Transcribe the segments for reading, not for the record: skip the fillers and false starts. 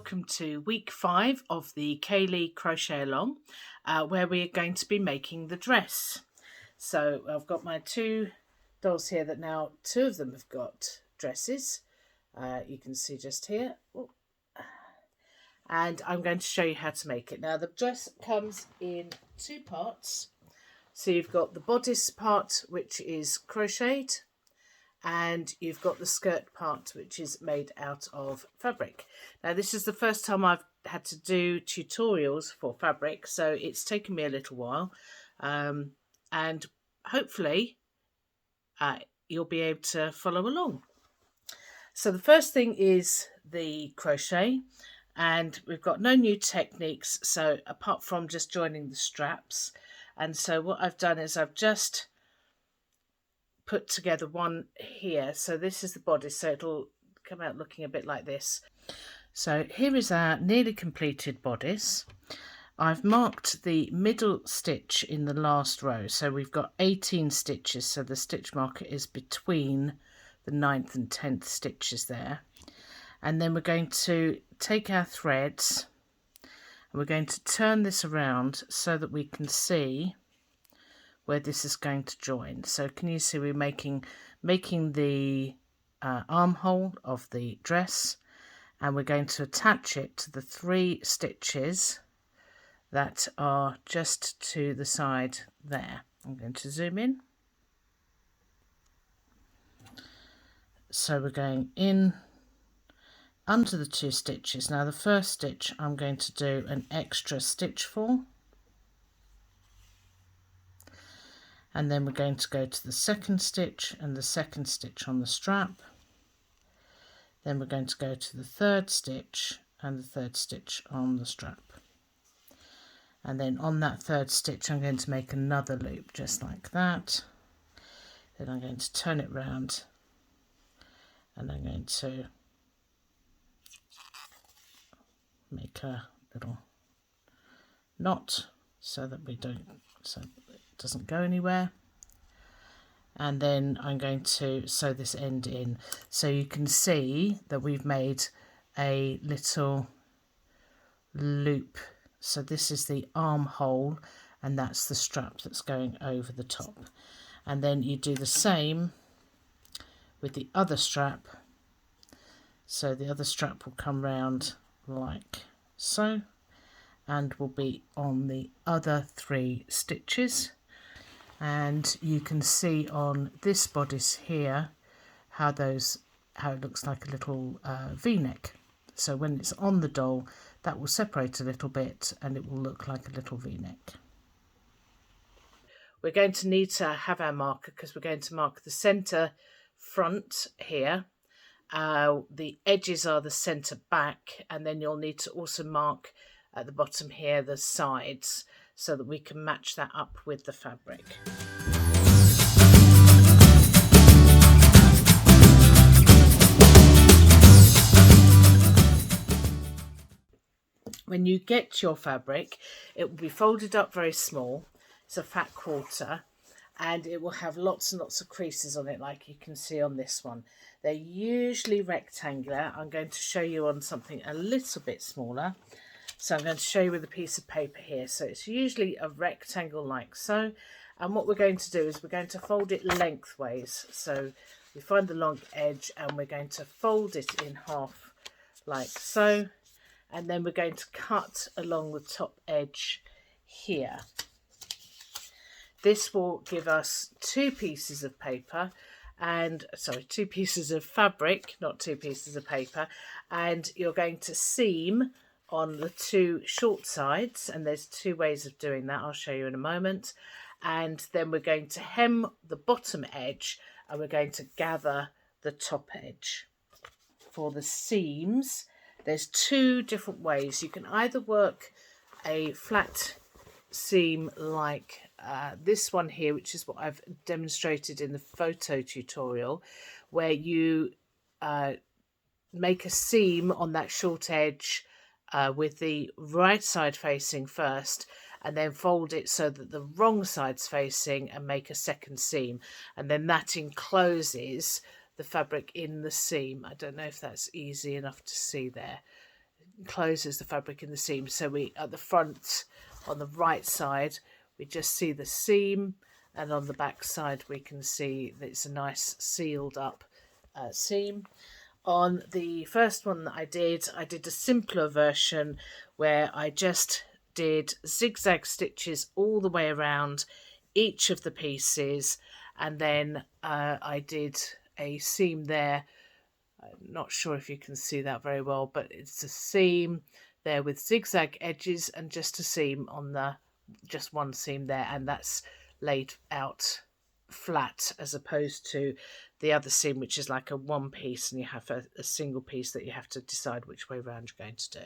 welcome to week 5 of the Kaylee Crochet Along, where we are going to be making the dress. So I've got my 2 dolls here that now 2 of them have got dresses. You can see just here. And I'm going to show you how to make it. Now the dress comes in 2 parts. So you've got the bodice part, which is crocheted, and you've got the skirt part, which is made out of fabric. Now this is the first time I've had to do tutorials for fabric, so it's taken me a little while, and hopefully you'll be able to follow along. So the first thing is the crochet, and we've got no new techniques, so apart from just joining the straps. And so what I've done is I've just put together one here. So this is the bodice, so it'll come out looking a bit like this. So here is our nearly completed bodice. I've marked the middle stitch in the last row, so we've got 18 stitches, so the stitch marker is between the 9th and 10th stitches there. And then we're going to take our threads and we're going to turn this around so that we can see where this is going to join. So can you see we're making the armhole of the dress, and we're going to attach it to the 3 stitches that are just to the side there. I'm going to zoom in. So we're going in under the 2 stitches. Now the first stitch I'm going to do an extra stitch for. And then we're going to go to the 2nd stitch and the 2nd stitch on the strap. Then we're going to go to the 3rd stitch and the 3rd stitch on the strap. And then on that 3rd stitch I'm going to make another loop just like that. Then I'm going to turn it round and I'm going to make a little knot so that it doesn't go anywhere, and then I'm going to sew this end in. So you can see that we've made a little loop. So this is the armhole and that's the strap that's going over the top, and then you do the same with the other strap. So the other strap will come round like so and will be on the other 3 stitches. And you can see on this bodice here how it looks like a little v-neck. So when it's on the doll, that will separate a little bit and it will look like a little v-neck. We're going to need to have our marker because we're going to mark the centre front here. The edges are the centre back, and then you'll need to also mark at the bottom here the sides so that we can match that up with the fabric. When you get your fabric, it will be folded up very small. It's a fat quarter, and it will have lots and lots of creases on it like you can see on this one. They're usually rectangular. I'm going to show you on something a little bit smaller. So I'm going to show you with a piece of paper here. So it's usually a rectangle like so. And what we're going to do is we're going to fold it lengthways. So we find the long edge and we're going to fold it in half like so. And then we're going to cut along the top edge here. This will give us 2 pieces of paper and 2 pieces of fabric, not 2 pieces of paper. And you're going to seam on the 2 short sides, and there's 2 ways of doing that. I'll show you in a moment. And then we're going to hem the bottom edge and we're going to gather the top edge. For the seams, there's 2 different ways. You can either work a flat seam like this one here, which is what I've demonstrated in the photo tutorial, where you make a seam on that short edge with the right side facing first, and then fold it so that the wrong side's facing and make a second seam, and then that encloses the fabric in the seam. I don't know if that's easy enough to see there. closes the fabric in the seam. So we, at the front on the right side, we just see the seam, and on the back side we can see that it's a nice sealed up seam. On the first one that I did a simpler version where I just did zigzag stitches all the way around each of the pieces, and then I did a seam there. I'm not sure if you can see that very well, but it's a seam there with zigzag edges and just a seam on the, just one seam there, and that's laid out flat as opposed to the other seam, which is like a one piece, and you have a single piece that you have to decide which way around you're going to do.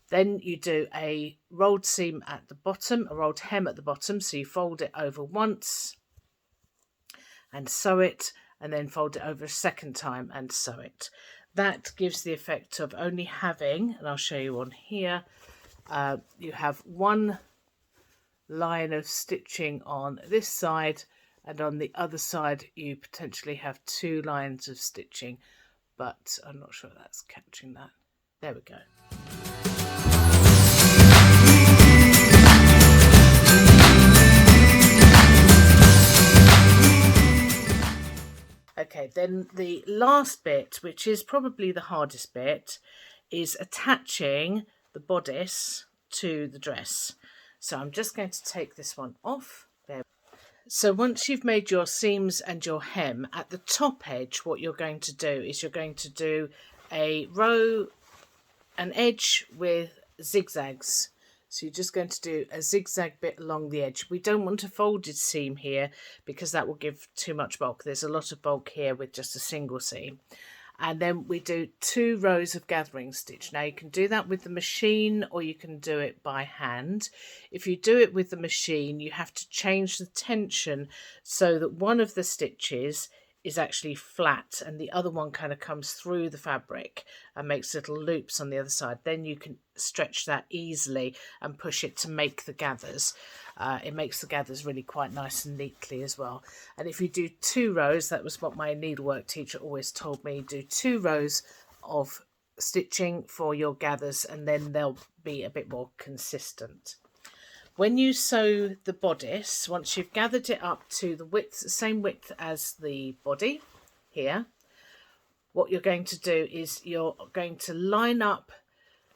Then you do a rolled seam at the bottom, a rolled hem at the bottom, so you fold it over once and sew it, and then fold it over a second time and sew it. That gives the effect of only having, and I'll show you on here, you have one line of stitching on this side, and on the other side you potentially have two lines of stitching, but I'm not sure that's catching that. There we go. Okay, then the last bit, which is probably the hardest bit, is attaching the bodice to the dress. So I'm just going to take this one off. There. So once you've made your seams and your hem, at the top edge, what you're going to do is you're going to do a row, an edge with zigzags. So you're just going to do a zigzag bit along the edge. We don't want a folded seam here because that will give too much bulk. There's a lot of bulk here with just a single seam. And then we do 2 rows of gathering stitch. Now you can do that with the machine or you can do it by hand. If you do it with the machine, you have to change the tension so that one of the stitches is actually flat and the other one kind of comes through the fabric and makes little loops on the other side. Then you can stretch that easily and push it to make the gathers. It makes the gathers really quite nice and neatly as well. And if you do 2 rows, that was what my needlework teacher always told me, do 2 rows of stitching for your gathers and then they'll be a bit more consistent. When you sew the bodice, once you've gathered it up to the width, same width as the body here, what you're going to do is you're going to line up,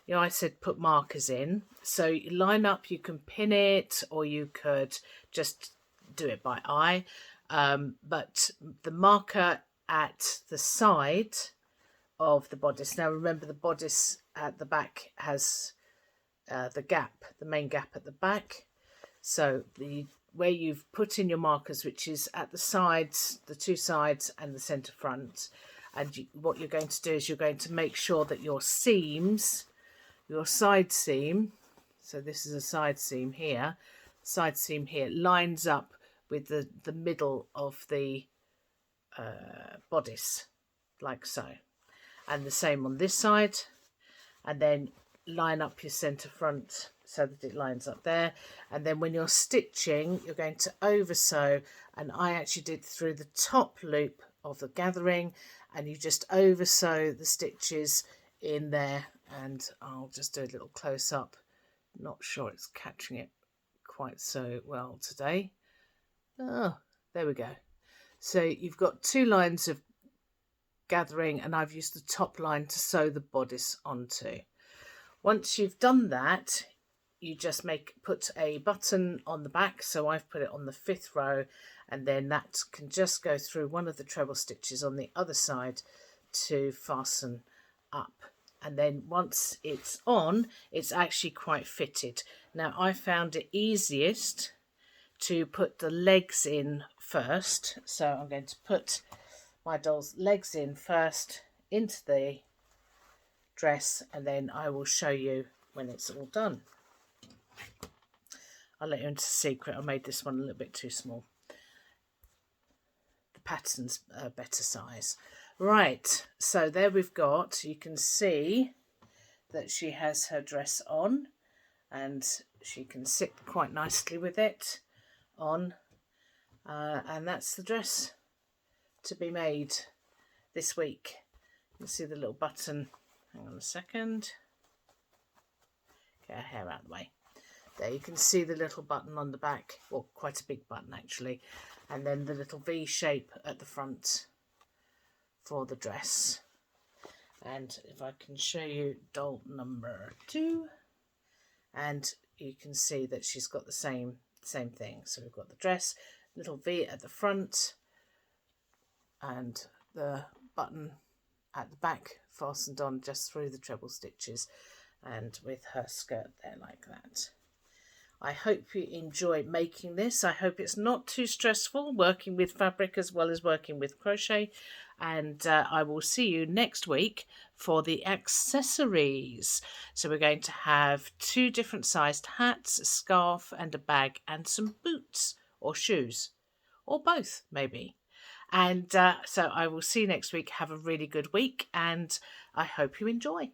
you know, I said put markers in. So you line up, you can pin it or you could just do it by eye. But the marker at the side of the bodice, now remember the bodice at the back has the gap, the main gap at the back. So where you've put in your markers, which is at the sides, the 2 sides and the centre front, and what you're going to do is you're going to make sure that your seams, your side seam, so this is a side seam here lines up with the middle of the bodice, like so, and the same on this side, and then line up your centre front so that it lines up there. And then when you're stitching, you're going to over sew, and I actually did through the top loop of the gathering, and you just over sew the stitches in there. And I'll just do a little close up. Not sure it's catching it quite so well today. Oh, there we go. So you've got 2 lines of gathering, and I've used the top line to sew the bodice onto. Once you've done that, you just put a button on the back. So I've put it on the 5th row, and then that can just go through one of the treble stitches on the other side to fasten up. And then once it's on, it's actually quite fitted. Now I found it easiest to put the legs in first. So I'm going to put my doll's legs in first into the dress, and then I will show you when it's all done. I'll let you into a secret. I made this one a little bit too small. The pattern's a better size. Right, so there we've got, you can see that she has her dress on and she can sit quite nicely with it on, and that's the dress to be made this week. You can see the little button. Hang on a second. Get her hair out of the way. There you can see the little button on the back, well, quite a big button actually, and then the little V shape at the front for the dress. And if I can show you doll number 2, and you can see that she's got the same thing. So we've got the dress, little V at the front, and the button at the back fastened on just through the treble stitches, and with her skirt there like that. I hope you enjoy making this. I hope it's not too stressful working with fabric as well as working with crochet. And I will see you next week for the accessories. So we're going to have 2 different sized hats, a scarf and a bag, and some boots or shoes, or both maybe. And so I will see you next week. Have a really good week, and I hope you enjoy.